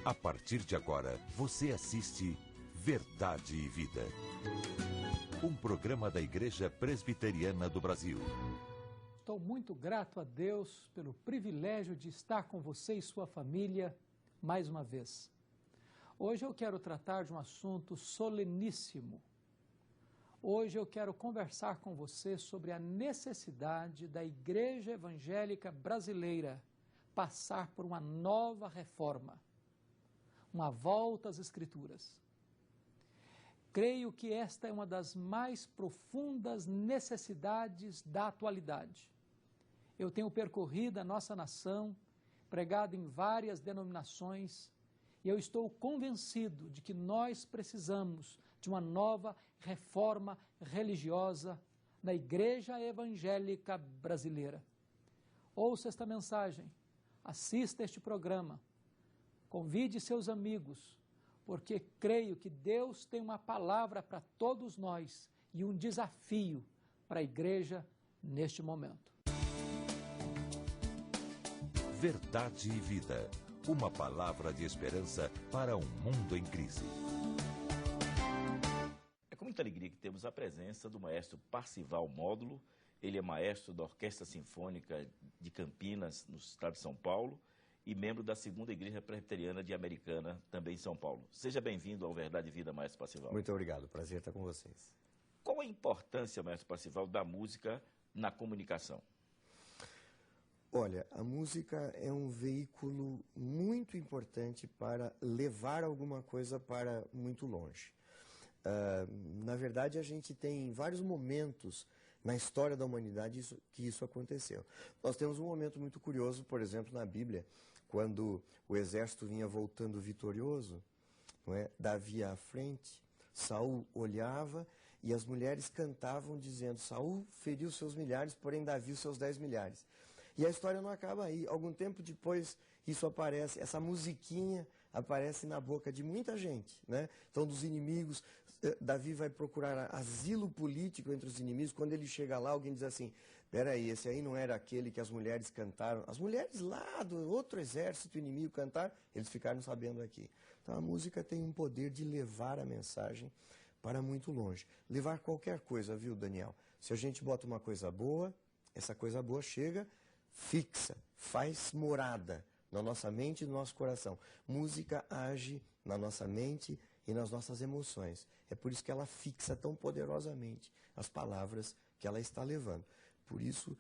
A partir de agora, você assiste Verdade e Vida. Um programa da Igreja Presbiteriana do Brasil. Estou muito grato a Deus pelo privilégio de estar com você e sua família mais uma vez. Hoje eu quero tratar de um assunto soleníssimo. Hoje eu quero conversar com você sobre a necessidade da Igreja Evangélica Brasileira passar por uma nova reforma, uma volta às Escrituras. Creio que esta é uma das mais profundas necessidades da atualidade. Eu tenho percorrido a nossa nação, pregado em várias denominações, e eu estou convencido de que nós precisamos de uma nova reforma religiosa na Igreja Evangélica Brasileira. Ouça esta mensagem, assista este programa, convide seus amigos, porque creio que Deus tem uma palavra para todos nós e um desafio para a igreja neste momento. Verdade e Vida. Uma palavra de esperança para um mundo em crise. É com muita alegria que temos a presença do maestro Parcival Módulo. Ele é maestro da Orquestra Sinfônica de Campinas, no estado de São Paulo, e membro da Segunda Igreja Presbiteriana de Americana, também em São Paulo. Seja bem-vindo ao Verdade e Vida, maestro Parcival. Muito obrigado, prazer estar com vocês. Qual a importância, maestro Parcival, da música na comunicação? Olha, a música é um veículo muito importante para levar alguma coisa para muito longe. Na verdade, a gente tem vários momentos na história da humanidade que isso aconteceu. Nós temos um momento muito curioso, por exemplo, na Bíblia, quando o exército vinha voltando vitorioso, não é? Davi à frente, Saul olhava e as mulheres cantavam dizendo: Saul feriu seus milhares, porém Davi os seus 10 milhares. E a história não acaba aí. Algum tempo depois, isso aparece, essa musiquinha aparece na boca de muita gente, né? Então, dos inimigos, Davi vai procurar asilo político entre os inimigos. Quando ele chega lá, alguém diz assim: peraí, esse aí não era aquele que as mulheres cantaram? As mulheres lá do outro exército inimigo cantaram, eles ficaram sabendo aqui. Então, a música tem um poder de levar a mensagem para muito longe. Levar qualquer coisa, viu, Daniel? Se a gente bota uma coisa boa, essa coisa boa chega, fixa, faz morada na nossa mente e no nosso coração. Música age na nossa mente e nas nossas emoções. É por isso que ela fixa tão poderosamente as palavras que ela está levando. Por isso,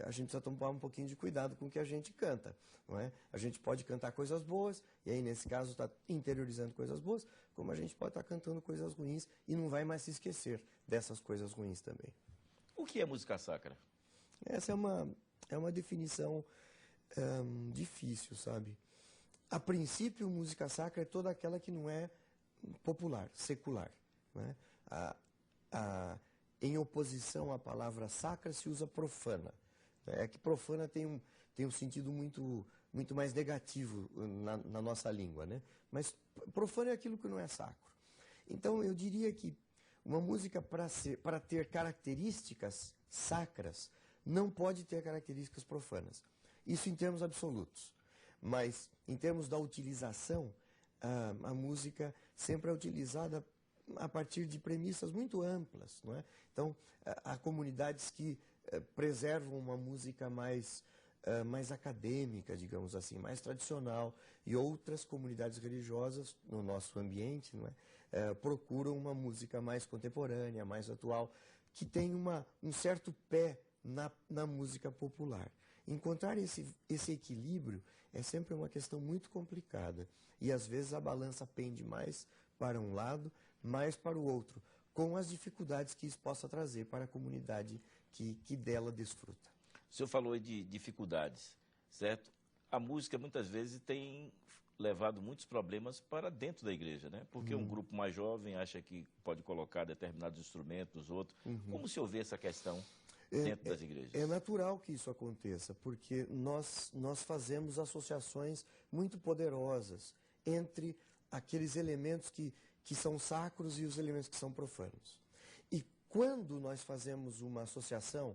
a gente precisa tomar um pouquinho de cuidado com o que a gente canta, não é? A gente pode cantar coisas boas, e aí nesse caso está interiorizando coisas boas, como a gente pode estar cantando coisas ruins e não vai mais se esquecer dessas coisas ruins também. O que é música sacra? Essa é uma definição difícil, sabe? A princípio, música sacra é toda aquela que não é popular, secular, né? Em oposição à palavra sacra se usa profana. É que profana tem um sentido muito mais negativo na nossa língua, né? Mas profano é aquilo que não é sacro. Então, eu diria que uma música, para ter características sacras, não pode ter características profanas. Isso em termos absolutos. Mas, em termos da utilização, a música sempre é utilizada a partir de premissas muito amplas, não é? Então, há comunidades que preservam uma música mais acadêmica, digamos assim, mais tradicional, e outras comunidades religiosas, no nosso ambiente, não é? Procuram uma música mais contemporânea, mais atual, que tem um certo pé na música popular. Encontrar esse equilíbrio é sempre uma questão muito complicada. E às vezes a balança pende mais para um lado, mais para o outro, com as dificuldades que isso possa trazer para a comunidade que dela desfruta. O senhor falou aí de dificuldades, certo? A música muitas vezes tem levado muitos problemas para dentro da igreja, né? Porque um grupo mais jovem acha que pode colocar determinados instrumentos, outros. Como o senhor vê essa questão dentro das igrejas? É natural que isso aconteça, porque nós fazemos associações muito poderosas entre aqueles elementos que são sacros e os elementos que são profanos. E quando nós fazemos uma associação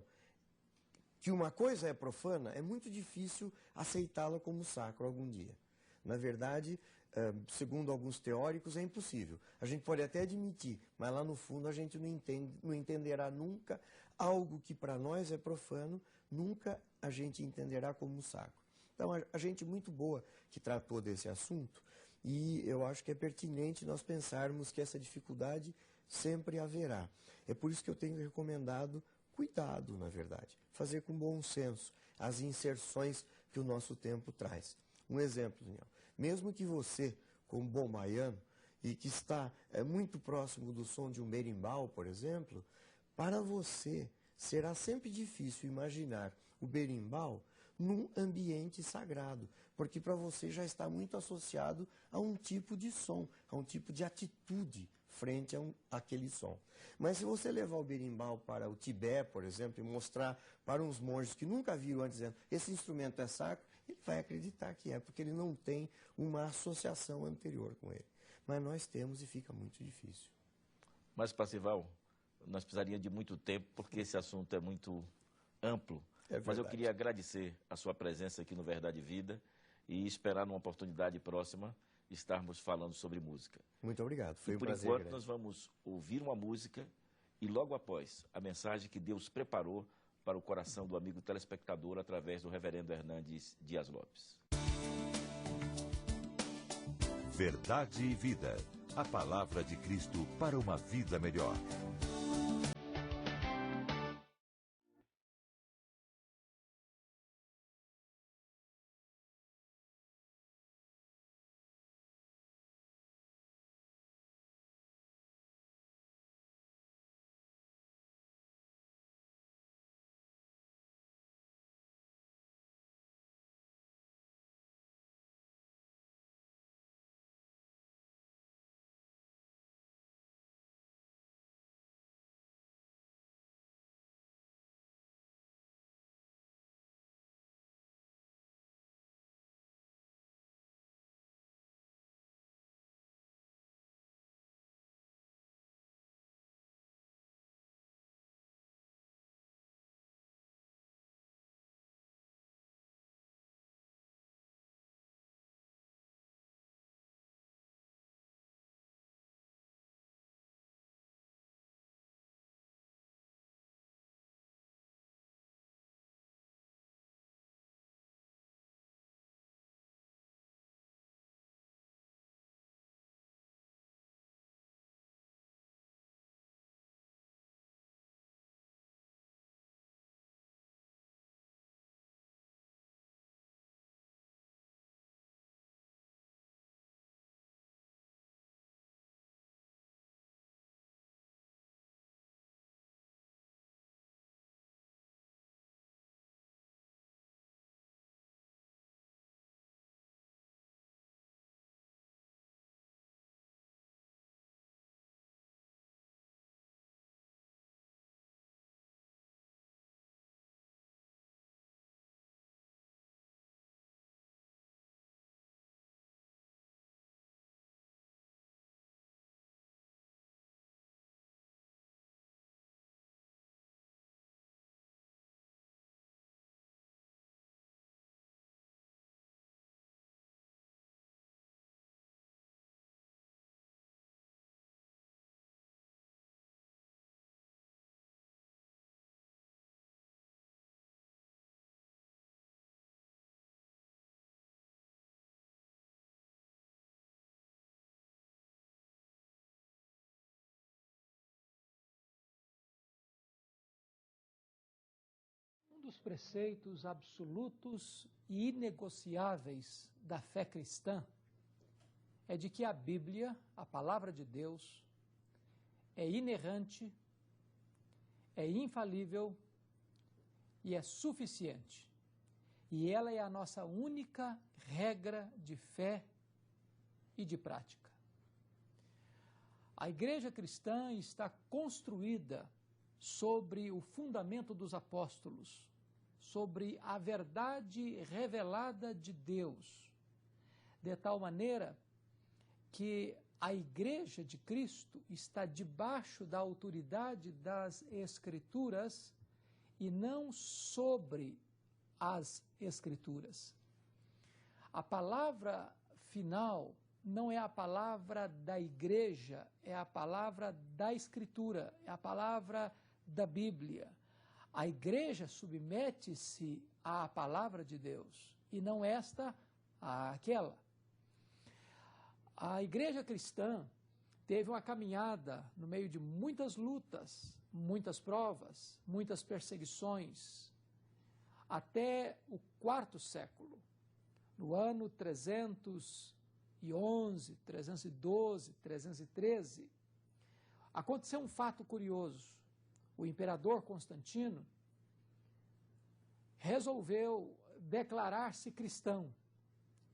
que uma coisa é profana, é muito difícil aceitá-la como sacro algum dia. Na verdade, segundo alguns teóricos, é impossível. A gente pode até admitir, mas lá no fundo a gente não entenderá nunca algo que para nós é profano, nunca a gente entenderá como um sacro. Então, a gente muito boa que tratou desse assunto, e eu acho que é pertinente nós pensarmos que essa dificuldade sempre haverá. É por isso que eu tenho recomendado cuidado, na verdade, fazer com bom senso as inserções que o nosso tempo traz. Um exemplo, Daniel, mesmo que você, como bom baiano, e que está muito próximo do som de um berimbau, por exemplo, para você será sempre difícil imaginar o berimbau num ambiente sagrado, porque para você já está muito associado a um tipo de som, a um tipo de atitude frente àquele som. Mas se você levar o berimbau para o Tibete, por exemplo, e mostrar para uns monges que nunca viram antes, dizendo, esse instrumento é sacro, ele vai acreditar que é, porque ele não tem uma associação anterior com ele. Mas nós temos e fica muito difícil. Mas, Parsifal, nós precisaríamos de muito tempo, porque esse assunto é muito amplo. Mas eu queria agradecer a sua presença aqui no Verdade e Vida e esperar numa oportunidade próxima estarmos falando sobre música. Muito obrigado, foi um prazer. Por enquanto, nós vamos ouvir uma música e logo após a mensagem que Deus preparou para o coração do amigo telespectador através do reverendo Hernandes Dias Lopes. Verdade e Vida, a palavra de Cristo para uma vida melhor. Um dos preceitos absolutos e inegociáveis da fé cristã é de que a Bíblia, a palavra de Deus, é inerrante, é infalível e é suficiente. E ela é a nossa única regra de fé e de prática. A igreja cristã está construída sobre o fundamento dos apóstolos, sobre a verdade revelada de Deus, de tal maneira que a igreja de Cristo está debaixo da autoridade das Escrituras e não sobre as Escrituras. A palavra final não é a palavra da igreja, é a palavra da Escritura, é a palavra da Bíblia. A igreja submete-se à palavra de Deus, e não esta àquela. A igreja cristã teve uma caminhada no meio de muitas lutas, muitas provas, muitas perseguições, até o quarto século, no ano 311, 312, 313, aconteceu um fato curioso. O imperador Constantino resolveu declarar-se cristão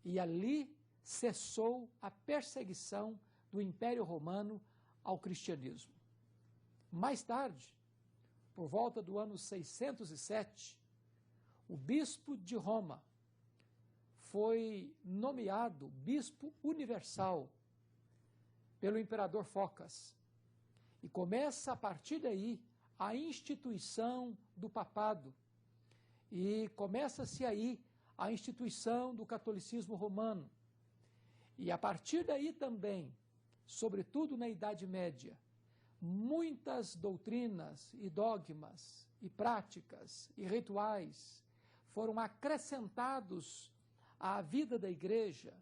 e ali cessou a perseguição do Império Romano ao cristianismo. Mais tarde, por volta do ano 607, o bispo de Roma foi nomeado bispo universal pelo imperador Focas. E começa a partir daí a instituição do papado. E começa-se aí a instituição do catolicismo romano. E a partir daí também, sobretudo na Idade Média, muitas doutrinas e dogmas e práticas e rituais foram acrescentados à vida da igreja,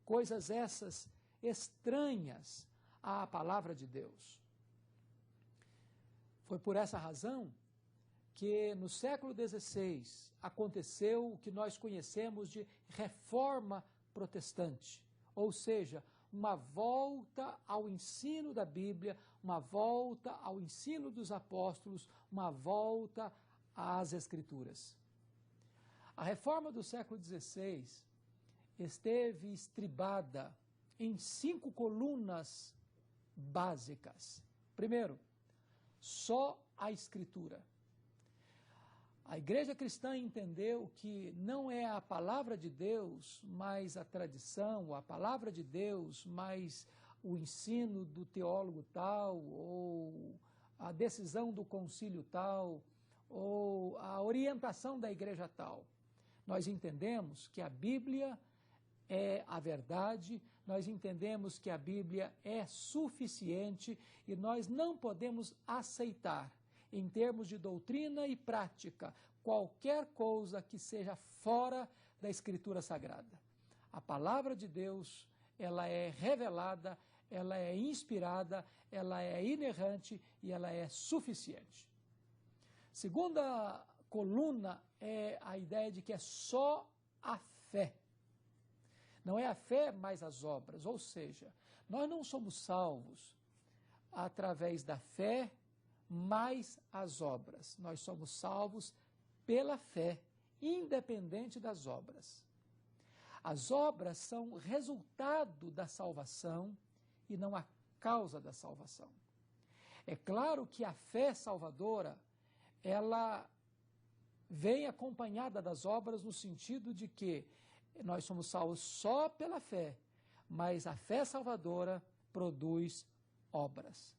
coisas essas estranhas à palavra de Deus. Foi por essa razão que no século XVI aconteceu o que nós conhecemos de Reforma Protestante, ou seja, uma volta ao ensino da Bíblia, uma volta ao ensino dos apóstolos, uma volta às Escrituras. A reforma do século XVI esteve estribada em 5 colunas básicas. Primeiro, só a Escritura. A igreja cristã entendeu que não é a palavra de Deus, mas a tradição, a palavra de Deus, mas o ensino do teólogo tal, ou a decisão do concílio tal, ou a orientação da igreja tal. Nós entendemos que a Bíblia é a verdade, nós entendemos que a Bíblia é suficiente e nós não podemos aceitar, em termos de doutrina e prática, qualquer coisa que seja fora da Escritura Sagrada. A palavra de Deus, ela é revelada, ela é inspirada, ela é inerrante e ela é suficiente. Segunda coluna é a ideia de que é só a fé. Não é a fé mais as obras, ou seja, nós não somos salvos através da fé mais as obras. Nós somos salvos pela fé, independente das obras. As obras são resultado da salvação e não a causa da salvação. É claro que a fé salvadora, ela vem acompanhada das obras no sentido de que nós somos salvos só pela fé, mas a fé salvadora produz obras.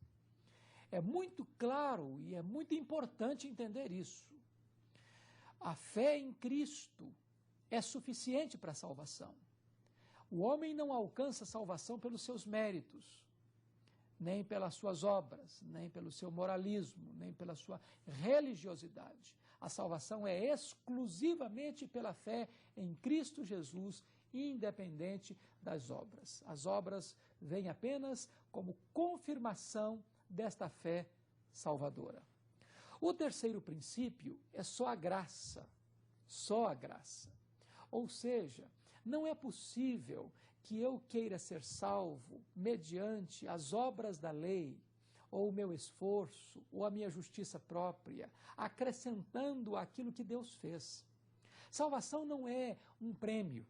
É muito claro e é muito importante entender isso. A fé em Cristo é suficiente para a salvação. O homem não alcança a salvação pelos seus méritos, nem pelas suas obras, nem pelo seu moralismo, nem pela sua religiosidade. A salvação é exclusivamente pela fé em Cristo Jesus, independente das obras. As obras vêm apenas como confirmação desta fé salvadora. O terceiro princípio é só a graça, só a graça. Ou seja, não é possível que eu queira ser salvo mediante as obras da lei, ou o meu esforço, ou a minha justiça própria, acrescentando aquilo que Deus fez. Salvação não é um prêmio,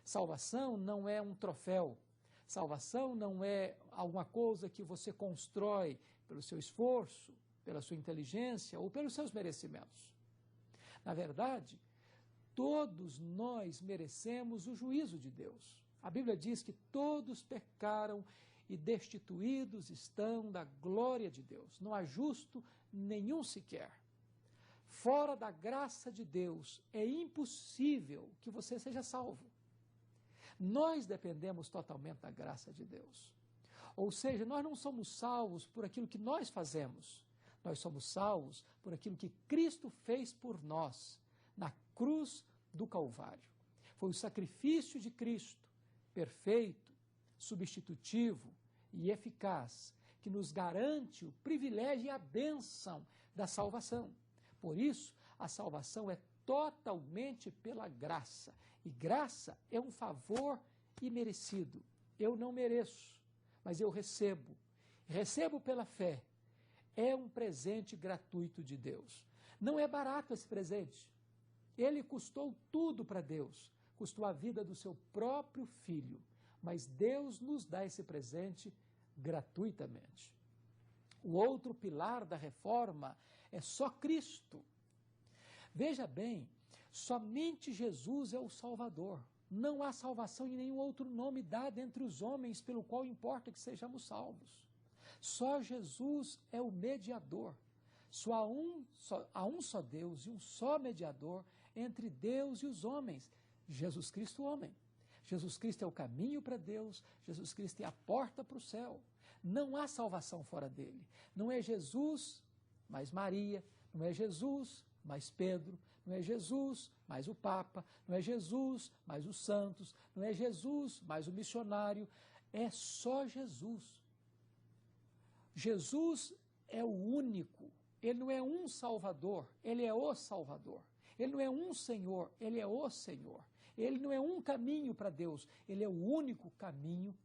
salvação não é um troféu, salvação não é alguma coisa que você constrói pelo seu esforço, pela sua inteligência ou pelos seus merecimentos. Na verdade, todos nós merecemos o juízo de Deus. A Bíblia diz que todos pecaram e destituídos estão da glória de Deus. Não há justo nenhum sequer. Fora da graça de Deus, é impossível que você seja salvo. Nós dependemos totalmente da graça de Deus. Ou seja, nós não somos salvos por aquilo que nós fazemos. Nós somos salvos por aquilo que Cristo fez por nós, na cruz do Calvário. Foi o sacrifício de Cristo, perfeito, substitutivo e eficaz, que nos garante o privilégio e a bênção da salvação. Por isso, a salvação é totalmente pela graça. E graça é um favor imerecido. Eu não mereço, mas eu recebo. Recebo pela fé. É um presente gratuito de Deus. Não é barato esse presente. Ele custou tudo para Deus. Custou a vida do seu próprio filho. Mas Deus nos dá esse presente gratuitamente. O outro pilar da reforma é só Cristo. Veja bem, somente Jesus é o Salvador. Não há salvação em nenhum outro nome dado entre os homens pelo qual importa que sejamos salvos. Só Jesus é o mediador. Há um só Deus e um só mediador entre Deus e os homens. Jesus Cristo, homem. Jesus Cristo é o caminho para Deus, Jesus Cristo é a porta para o céu. Não há salvação fora dele. Não é Jesus mais Maria, não é Jesus mais Pedro, não é Jesus mais o Papa, não é Jesus mais os santos, não é Jesus mais o missionário, é só Jesus. Jesus é o único, ele não é um Salvador, ele é o Salvador. Ele não é um Senhor, ele é o Senhor. Ele não é um caminho para Deus, ele é o único caminho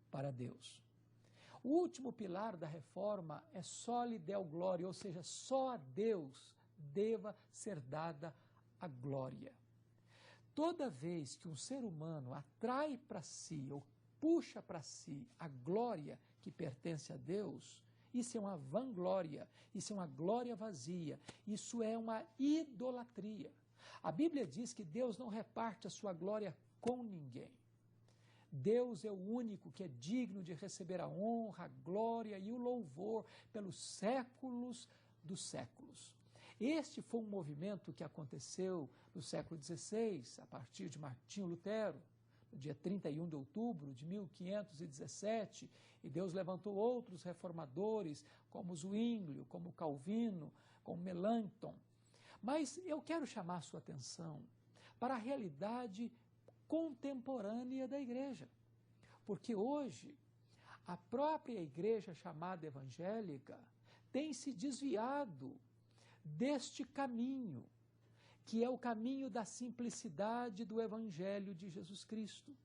para Deus. O último pilar da reforma é soli Deo glória, ou seja, só a Deus deva ser dada a glória. Toda vez que um ser humano atrai para si ou puxa para si a glória que pertence a Deus, isso é uma vanglória, isso é uma glória vazia, isso é uma idolatria. A Bíblia diz que Deus não reparte a sua glória com ninguém. Deus é o único que é digno de receber a honra, a glória e o louvor pelos séculos dos séculos. Este foi um movimento que aconteceu no século XVI, a partir de Martinho Lutero, no dia 31 de outubro de 1517, e Deus levantou outros reformadores, como Zwinglio, como Calvino, como Melanchthon. Mas eu quero chamar a sua atenção para a realidade contemporânea da igreja. Porque hoje, a própria igreja chamada evangélica tem se desviado deste caminho, que é o caminho da simplicidade do Evangelho de Jesus Cristo,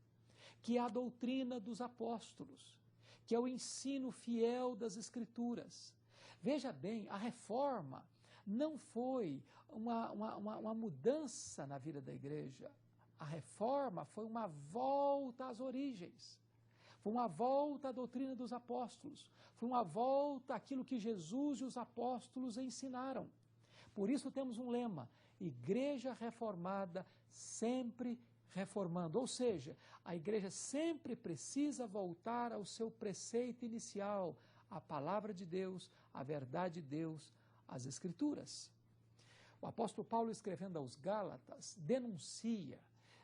que é a doutrina dos apóstolos, que é o ensino fiel das Escrituras. Veja bem, a reforma não foi uma mudança na vida da igreja. A reforma foi uma volta às origens, foi uma volta à doutrina dos apóstolos, foi uma volta àquilo que Jesus e os apóstolos ensinaram. Por isso temos um lema: Igreja Reformada sempre reformando. Ou seja, a igreja sempre precisa voltar ao seu preceito inicial, a palavra de Deus, a verdade de Deus, as Escrituras. O apóstolo Paulo, escrevendo aos Gálatas, denuncia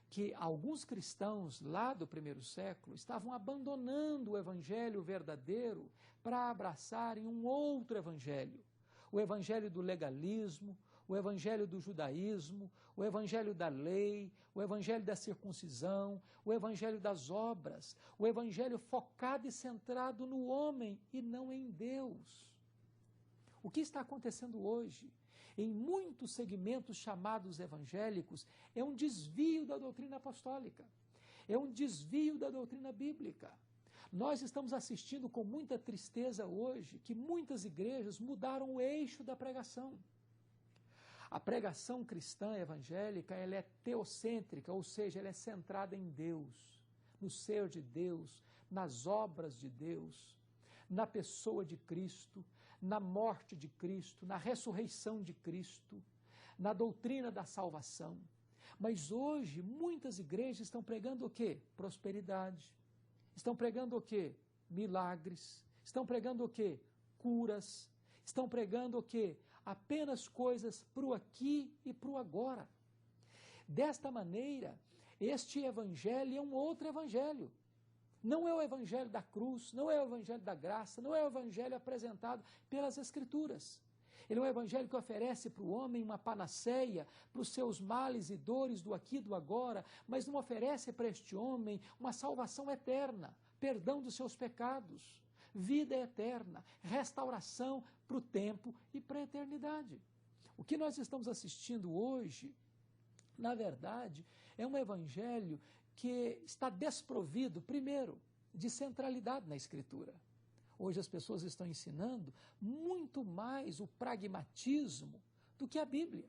que alguns cristãos lá do primeiro século estavam abandonando o evangelho verdadeiro para abraçarem um outro evangelho. O evangelho do legalismo, o evangelho do judaísmo, o evangelho da lei, o evangelho da circuncisão, o evangelho das obras, o evangelho focado e centrado no homem e não em Deus. O que está acontecendo hoje em muitos segmentos chamados evangélicos é um desvio da doutrina apostólica, é um desvio da doutrina bíblica. Nós estamos assistindo com muita tristeza hoje que muitas igrejas mudaram o eixo da pregação. A pregação cristã evangélica, ela é teocêntrica, ou seja, ela é centrada em Deus, no ser de Deus, nas obras de Deus, na pessoa de Cristo, na morte de Cristo, na ressurreição de Cristo, na doutrina da salvação. Mas hoje, muitas igrejas estão pregando o quê? Prosperidade. Estão pregando o quê? Milagres. Estão pregando o quê? Curas. Estão pregando o quê? Apenas coisas para o aqui e para o agora. Desta maneira, Este evangelho é um outro evangelho. Não é o evangelho da cruz, não é o evangelho da graça, não é o evangelho apresentado pelas Escrituras. Ele é um evangelho que oferece para o homem uma panaceia para os seus males e dores do aqui e do agora, mas não oferece para este homem uma salvação eterna, perdão dos seus pecados, vida eterna, restauração para o tempo e para a eternidade. O que nós estamos assistindo hoje, na verdade, é um evangelho que está desprovido, primeiro, de centralidade na Escritura. Hoje as pessoas estão ensinando muito mais o pragmatismo do que a Bíblia.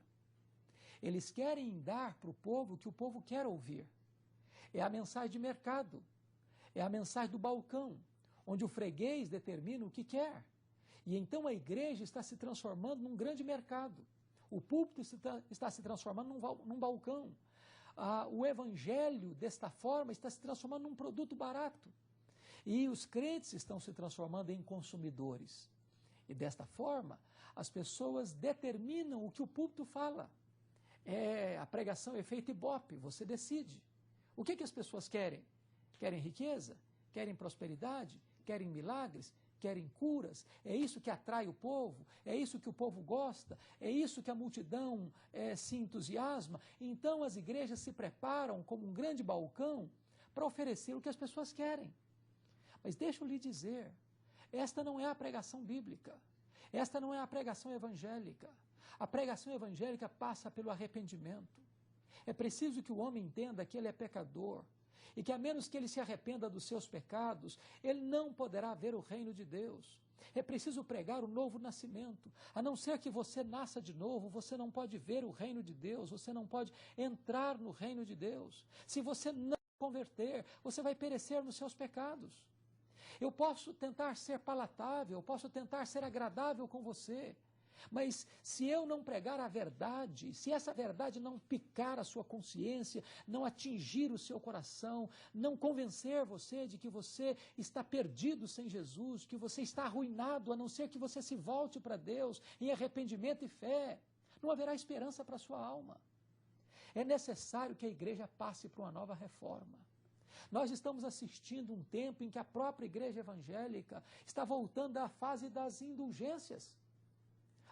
Eles querem dar para o povo o que o povo quer ouvir. É a mensagem de mercado, é a mensagem do balcão, onde o freguês determina o que quer. E então a igreja está se transformando num grande mercado. O púlpito está se transformando num balcão. O evangelho, desta forma, está se transformando num produto barato. E os crentes estão se transformando em consumidores. E desta forma, as pessoas determinam o que o púlpito fala. A pregação é feita ibope, você decide. O que as pessoas querem? Querem riqueza? Querem prosperidade? Querem milagres? Querem curas? É isso que atrai o povo? É isso que o povo gosta? É isso que a multidão se entusiasma? Então as igrejas se preparam como um grande balcão para oferecer o que as pessoas querem. Mas deixa eu lhe dizer, esta não é a pregação bíblica, esta não é a pregação evangélica. A pregação evangélica passa pelo arrependimento. É preciso que o homem entenda que ele é pecador e que a menos que ele se arrependa dos seus pecados, ele não poderá ver o reino de Deus. É preciso pregar o novo nascimento. A não ser que você nasça de novo, você não pode ver o reino de Deus, você não pode entrar no reino de Deus. Se você não converter, você vai perecer nos seus pecados. Eu posso tentar ser palatável, eu posso tentar ser agradável com você, mas se eu não pregar a verdade, se essa verdade não picar a sua consciência, não atingir o seu coração, não convencer você de que você está perdido sem Jesus, que você está arruinado, a não ser que você se volte para Deus em arrependimento e fé, não haverá esperança para a sua alma. É necessário que a igreja passe por uma nova reforma. Nós estamos assistindo um tempo em que a própria igreja evangélica está voltando à fase das indulgências.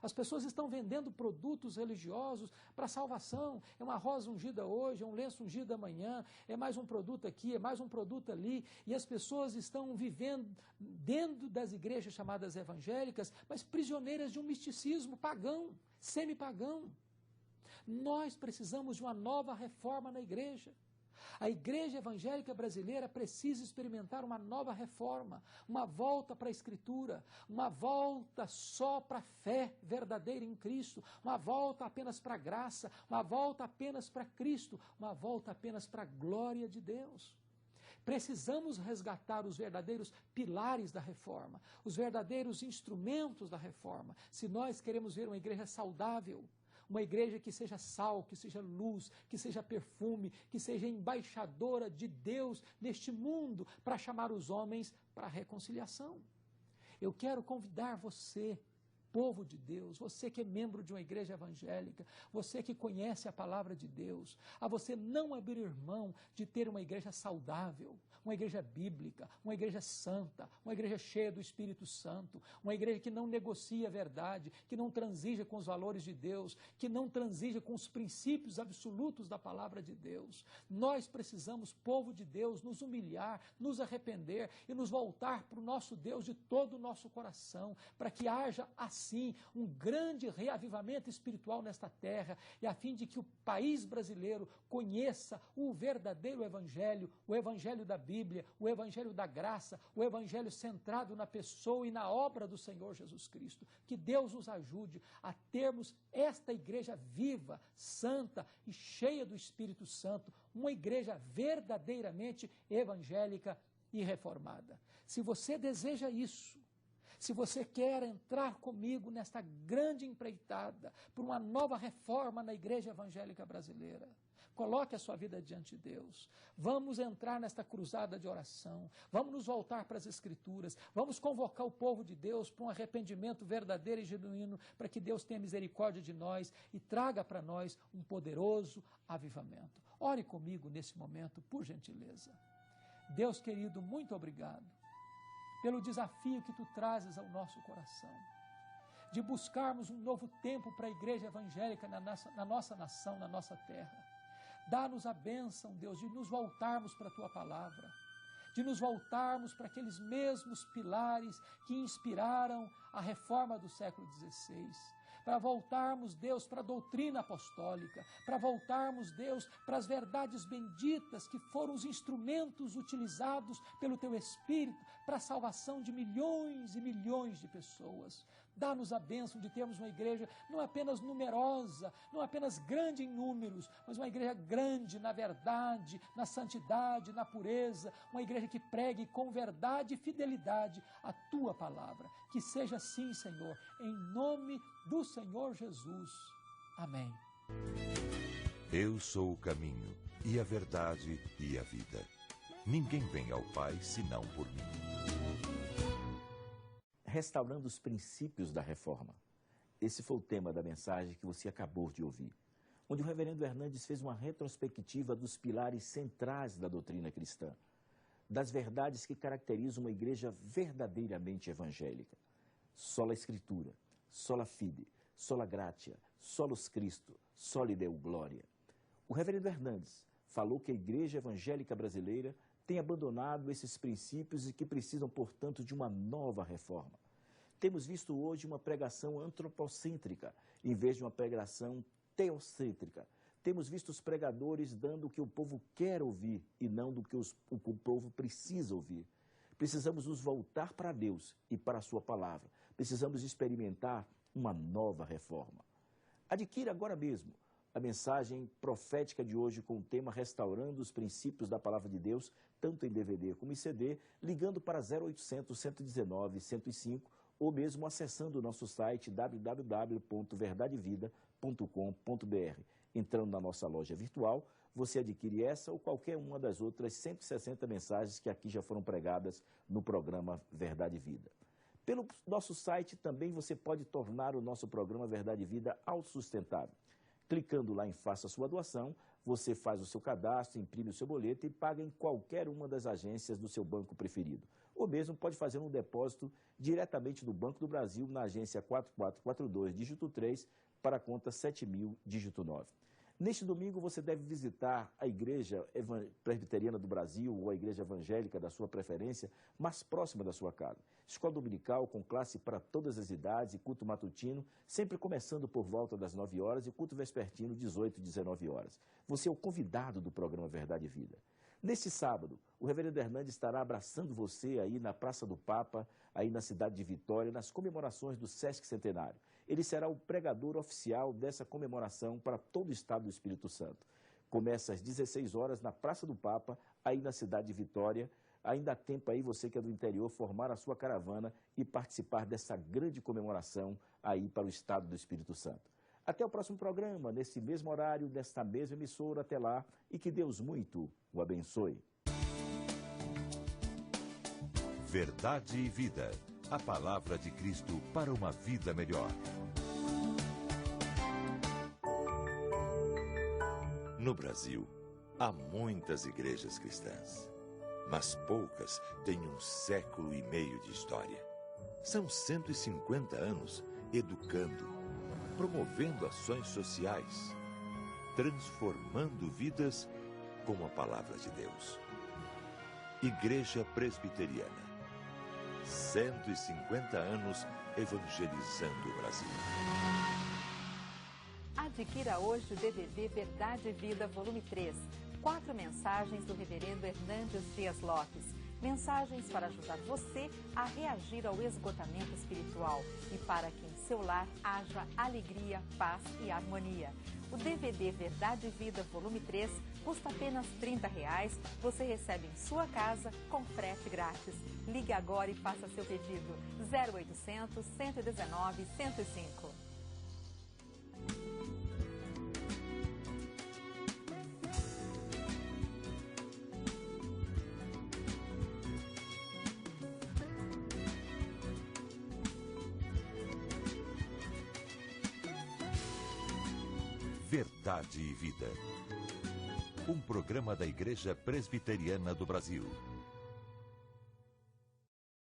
As pessoas estão vendendo produtos religiosos para salvação. É uma rosa ungida hoje, é um lenço ungido amanhã, é mais um produto aqui, é mais um produto ali. E as pessoas estão vivendo dentro das igrejas chamadas evangélicas, mas prisioneiras de um misticismo pagão, semi-pagão. Nós precisamos de uma nova reforma na igreja. A igreja evangélica brasileira precisa experimentar uma nova reforma, uma volta para a Escritura, uma volta só para a fé verdadeira em Cristo, uma volta apenas para a graça, uma volta apenas para Cristo, uma volta apenas para a glória de Deus. Precisamos resgatar os verdadeiros pilares da reforma, os verdadeiros instrumentos da reforma, se nós queremos ver uma igreja saudável. Uma igreja que seja sal, que seja luz, que seja perfume, que seja embaixadora de Deus neste mundo para chamar os homens para a reconciliação. Eu quero convidar você, povo de Deus, você que é membro de uma igreja evangélica, você que conhece a palavra de Deus, a você não abrir mão de ter uma igreja saudável, uma igreja bíblica, uma igreja santa, uma igreja cheia do Espírito Santo, uma igreja que não negocia a verdade, que não transija com os valores de Deus, que não transija com os princípios absolutos da palavra de Deus. Nós precisamos, povo de Deus, nos humilhar, nos arrepender e nos voltar para o nosso Deus de todo o nosso coração, para que haja assim um grande reavivamento espiritual nesta terra e a fim de que o país brasileiro conheça o verdadeiro evangelho, o evangelho da Bíblia, o evangelho da graça, o evangelho centrado na pessoa e na obra do Senhor Jesus Cristo. Que Deus nos ajude a termos esta igreja viva, santa e cheia do Espírito Santo, uma igreja verdadeiramente evangélica e reformada. Se você deseja isso, se você quer entrar comigo nesta grande empreitada por uma nova reforma na igreja evangélica brasileira, coloque a sua vida diante de Deus. Vamos entrar nesta cruzada de oração. Vamos nos voltar para as Escrituras. Vamos convocar o povo de Deus para um arrependimento verdadeiro e genuíno, para que Deus tenha misericórdia de nós e traga para nós um poderoso avivamento. Ore comigo nesse momento, por gentileza. Deus querido, muito obrigado pelo desafio que Tu trazes ao nosso coração, de buscarmos um novo tempo para a igreja evangélica na nossa nação, na nossa terra. Dá-nos a bênção, Deus, de nos voltarmos para a Tua palavra, de nos voltarmos para aqueles mesmos pilares que inspiraram a reforma do século XVI, para voltarmos, Deus, para a doutrina apostólica, para voltarmos, Deus, para as verdades benditas que foram os instrumentos utilizados pelo Teu Espírito para a salvação de milhões e milhões de pessoas. Dá-nos a bênção de termos uma igreja não apenas numerosa, não apenas grande em números, mas uma igreja grande na verdade, na santidade, na pureza, uma igreja que pregue com verdade e fidelidade a Tua palavra. Que seja assim, Senhor, em nome do Senhor Jesus. Amém. Eu sou o caminho, e a verdade e a vida. Ninguém vem ao Pai senão por mim. Restaurando os princípios da reforma. Esse foi o tema da mensagem que você acabou de ouvir, onde o reverendo Hernandes fez uma retrospectiva dos pilares centrais da doutrina cristã, das verdades que caracterizam uma igreja verdadeiramente evangélica. Sola Escritura, sola fide, sola gratia, solus Christo, soli Deo gloria. O reverendo Hernandes falou que a igreja evangélica brasileira tem abandonado esses princípios e que precisam, portanto, de uma nova reforma. Temos visto hoje uma pregação antropocêntrica, em vez de uma pregação teocêntrica. Temos visto os pregadores dando o que o povo quer ouvir e não do que o povo precisa ouvir. Precisamos nos voltar para Deus e para a Sua palavra. Precisamos experimentar uma nova reforma. Adquira agora mesmo a mensagem profética de hoje com o tema Restaurando os Princípios da Palavra de Deus, tanto em DVD como em CD, ligando para 0800 119 105 ou mesmo acessando o nosso site www.verdadevida.com.br. Entrando na nossa loja virtual, você adquire essa ou qualquer uma das outras 160 mensagens que aqui já foram pregadas no programa Verdade e Vida. Pelo nosso site também você pode tornar o nosso programa Verdade e Vida autossustentável. Clicando lá em Faça Sua Doação, você faz o seu cadastro, imprime o seu boleto e paga em qualquer uma das agências do seu banco preferido. Ou mesmo pode fazer um depósito diretamente do Banco do Brasil na agência 4442, dígito 3, para a conta 7000, dígito 9. Neste domingo você deve visitar a Igreja Presbiteriana do Brasil ou a Igreja Evangélica da sua preferência, mais próxima da sua casa. Escola dominical com classe para todas as idades e culto matutino, sempre começando por volta das 9 horas e culto vespertino 18 e 19 horas. Você é o convidado do programa Verdade e Vida. Neste sábado, o reverendo Hernandes estará abraçando você aí na Praça do Papa, aí na cidade de Vitória, nas comemorações do Sesc Centenário. Ele será o pregador oficial dessa comemoração para todo o estado do Espírito Santo. Começa às 16 horas na Praça do Papa, aí na cidade de Vitória. Ainda há tempo aí, você que é do interior, formar a sua caravana e participar dessa grande comemoração aí para o estado do Espírito Santo. Até o próximo programa, nesse mesmo horário, nesta mesma emissora. Até lá, e que Deus muito o abençoe. Verdade e Vida. A palavra de Cristo para uma vida melhor. No Brasil, há muitas igrejas cristãs, mas poucas têm 1,5 século de história. São 150 anos educando, promovendo ações sociais, transformando vidas com a palavra de Deus. Igreja Presbiteriana. 150 anos evangelizando o Brasil. Adquira hoje o DVD Verdade e Vida, volume 3. 4 mensagens do reverendo Hernandes Dias Lopes. Mensagens para ajudar você a reagir ao esgotamento espiritual e para que em seu lar haja alegria, paz e harmonia. O DVD Verdade e Vida, volume 3, custa apenas R$ 30. Você recebe em sua casa com frete grátis. Ligue agora e faça seu pedido. 0800 119 105. Verdade e Vida. Um programa da Igreja Presbiteriana do Brasil.